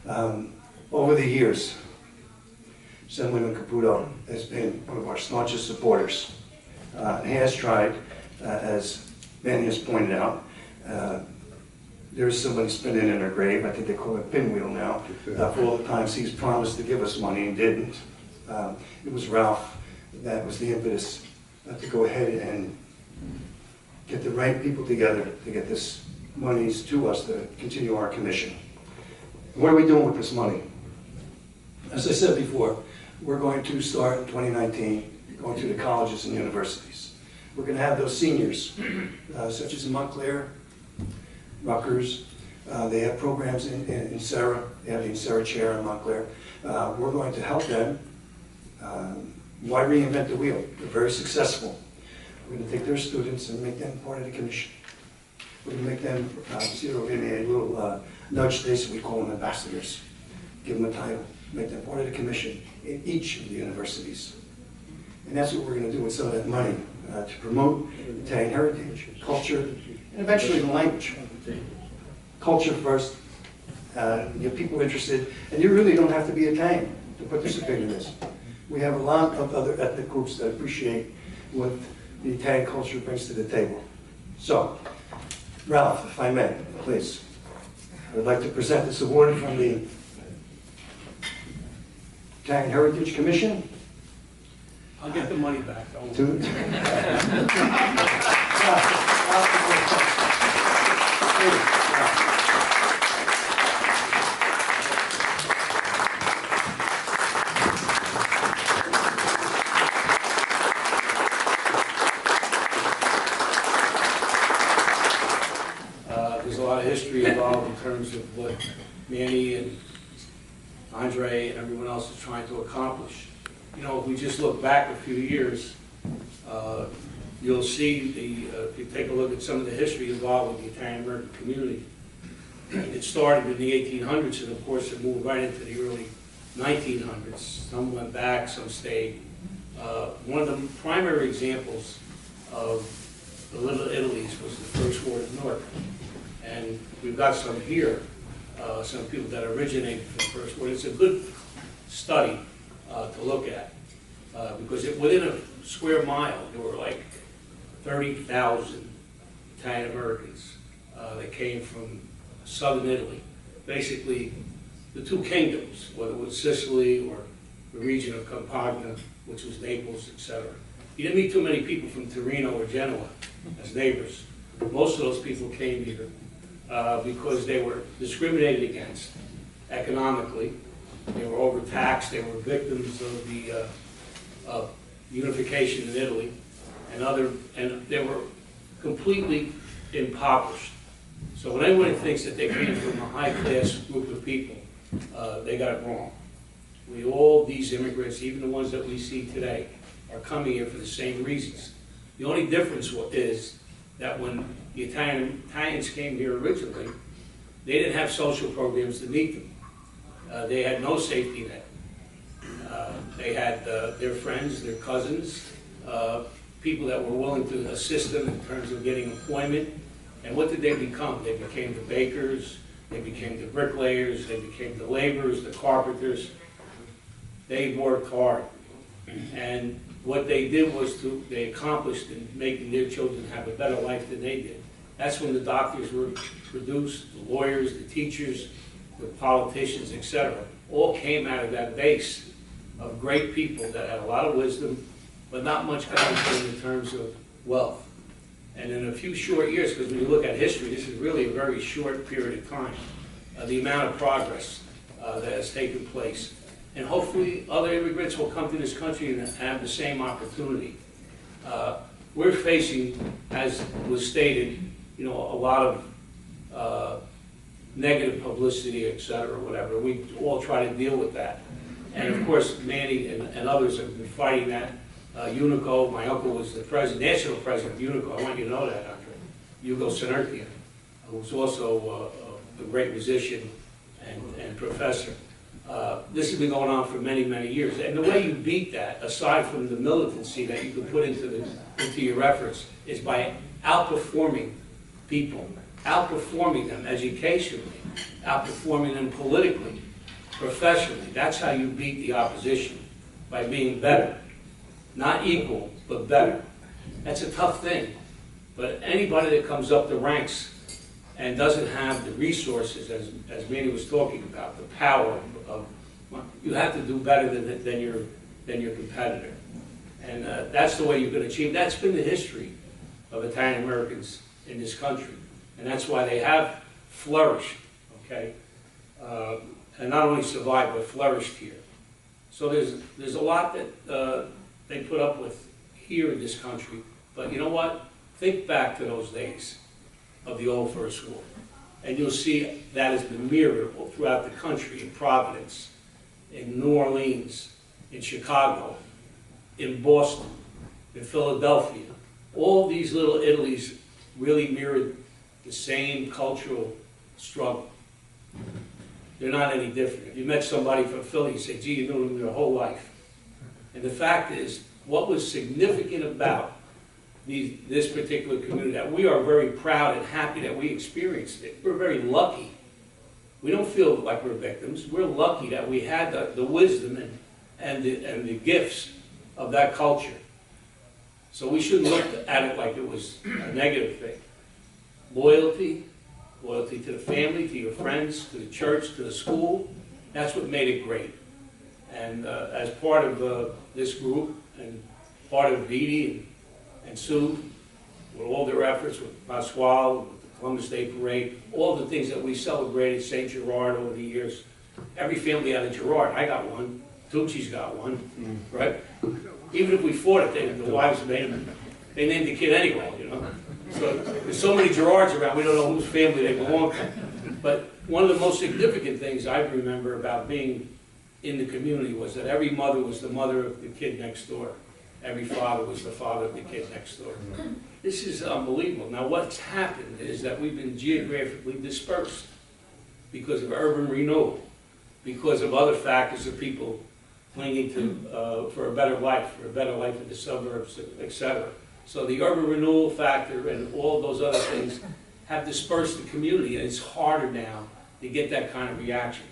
Over the years, Assemblyman Caputo has been one of our staunchest supporters. He has tried, as Manny has pointed out, there is somebody spinning in her grave. I think they call it a pinwheel now, for all the times he's promised to give us money and didn't. It was Ralph that was the impetus to go ahead and get the right people together to get this monies to us to continue our commission. What are we doing with this money? As I said before, we're going to start in 2019 going to the colleges and universities. We're going to have those seniors, such as in Montclair, Rutgers. They have programs in Sarah. They have the Sarah chair in Montclair. We're going to help them. Why reinvent the wheel? They're very successful. We're going to take their students and make them part of the commission. We're going to make them, give me a little nudge today, so we call them ambassadors. Give them a title, make them part of the commission in each of the universities. And that's what we're going to do with some of that money, to promote Italian heritage, culture, and eventually the language. Culture first, get people interested, and you really don't have to be Italian to participate in this. We have a lot of other ethnic groups that appreciate what the Italian culture brings to the table. So, Ralph, if I may, please. I would like to present this award from the Italian Heritage Commission. I'll get the money back. There's a lot of history involved in terms of what Manny and Andre and everyone else is trying to accomplish. You know, if we just look back a few years, you'll see if you take a look at some of the history involved with the Italian American community. It started in the 1800s, and of course it moved right into the early 1900s. Some went back, some stayed. One of the primary examples of the Little Italies was the First War of North. And we've got some here, some people that originated from the First War. It's a good study to look at, because within a square mile, there were like 30,000 Italian Americans that came from southern Italy. Basically, the two kingdoms, whether it was Sicily or the region of Campania, which was Naples, etc. You didn't meet too many people from Torino or Genoa as neighbors. Most of those people came here because they were discriminated against economically. They were overtaxed. They were victims of the unification in Italy, and they were completely impoverished. So when anyone thinks that they came from a high-class group of people, they got it wrong. All these immigrants, even the ones that we see today, are coming here for the same reasons. The only difference is that when the Italians came here originally, they didn't have social programs to meet them. They had no safety net. They had their friends, their cousins, people that were willing to assist them in terms of getting employment. And what did they become? They became the bakers, they became the bricklayers, they became the laborers, the carpenters. They worked hard. And what they did was they accomplished in making their children have a better life than they did. That's when the doctors were produced, the lawyers, the teachers, the politicians, etc. all came out of that base of great people that had a lot of wisdom, but not much coming in terms of wealth. And in a few short years, because when you look at history, this is really a very short period of time, the amount of progress that has taken place. And hopefully other immigrants will come to this country and have the same opportunity. We're facing, as was stated, a lot of negative publicity, et cetera, whatever. We all try to deal with that. And of course, Manny and others have been fighting that. Unico, my uncle was the national president of Unico. I want you to know that, Andre. Ugo Sinertia, who was also a great musician and professor. This has been going on for many, many years. And the way you beat that, aside from the militancy that you can put into your efforts, is by outperforming people, outperforming them educationally, outperforming them politically, professionally. That's how you beat the opposition, by being better. Not equal, but better. That's a tough thing. But anybody that comes up the ranks and doesn't have the resources, as Manny was talking about, the power of, you have to do better than your competitor. And that's the way you can achieve. That's been the history of Italian Americans in this country. And that's why they have flourished, okay? And not only survived, but flourished here. So there's a lot that they put up with here in this country. But you know what? Think back to those days of the old First War. And you'll see that has been mirrored throughout the country, in Providence, in New Orleans, in Chicago, in Boston, in Philadelphia. All these little Italies really mirrored the same cultural struggle. They're not any different. If you met somebody from Philly, you say, gee, you knew them their whole life. And the fact is, what was significant about this particular community, that we are very proud and happy that we experienced it. We're very lucky. We don't feel like we're victims. We're lucky that we had the wisdom and the gifts of that culture. So we shouldn't look at it like it was a negative thing. Loyalty to the family, to your friends, to the church, to the school, that's what made it great. And as part of this group, and part of Dee and Sue, with all their efforts, with Pasquale, with the Columbus Day Parade, all the things that we celebrated, St. Gerard over the years. Every family had a Gerard. I got one. Tucci's got one, right? Even if we fought it, the wives made them. They named the kid anyway, you know. So there's so many Gerards around, we don't know whose family they belong to. But one of the most significant things I remember about being in the community was that every mother was the mother of the kid next door. Every father was the father of the kid next door. This is unbelievable. Now what's happened is that we've been geographically dispersed because of urban renewal, because of other factors of people clinging to for a better life in the suburbs, etc. So the urban renewal factor and all those other things have dispersed the community, and it's harder now to get that kind of reaction.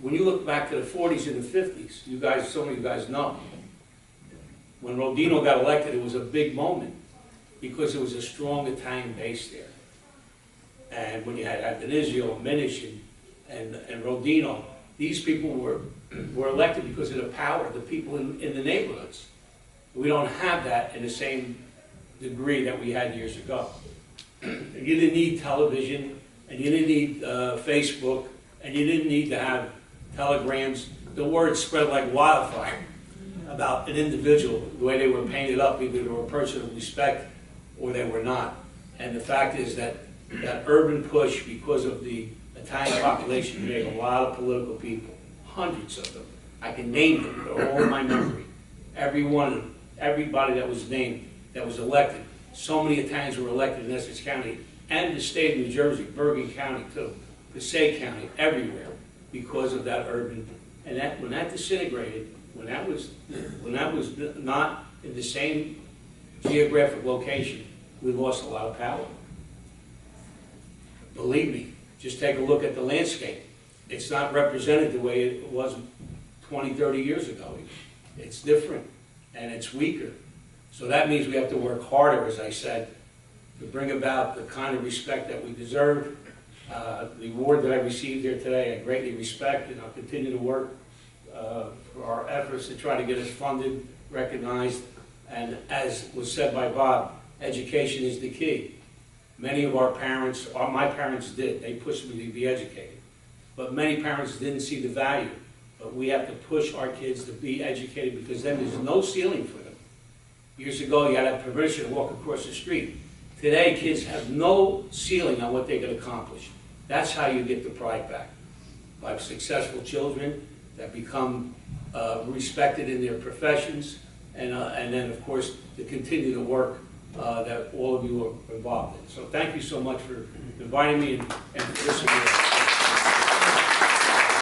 When you look back to the 40s and the 50s, you guys, some of you guys know, when Rodino got elected, it was a big moment because there was a strong Italian base there. And when you had Adonisio, Minish, and Rodino, these people were elected because of the power of the people in the neighborhoods. We don't have that in the same degree that we had years ago. You didn't need television, and you didn't need Facebook, and you didn't need to have telegrams. The word spread like wildfire about an individual, the way they were painted up, either they were a person of respect or they were not. And the fact is that urban push, because of the Italian population, made a lot of political people, hundreds of them. I can name them, they're all in my memory. Every one of them, everybody that was named, that was elected. So many Italians were elected in Essex County and the state of New Jersey, Bergen County too, Passaic County, everywhere, because of that urban. And that, when that disintegrated, when that was not in the same geographic location, we lost a lot of power. Believe me, just take a look at the landscape. It's not represented the way it was 20, 30 years ago. It's different, and it's weaker. So that means we have to work harder, as I said, to bring about the kind of respect that we deserve. The award that I received here today, I greatly respect, and I'll continue to work for our efforts to try to get us funded, recognized, and as was said by Bob, education is the key. Many of our parents, my parents did, they pushed me to be educated. But many parents didn't see the value. But we have to push our kids to be educated, because then there's no ceiling for them. Years ago, you had to have permission to walk across the street. Today, kids have no ceiling on what they can accomplish. That's how you get the pride back. By successful children that become respected in their professions, and then, of course, to continue the work that all of you are involved in. So thank you so much for inviting me and for listening.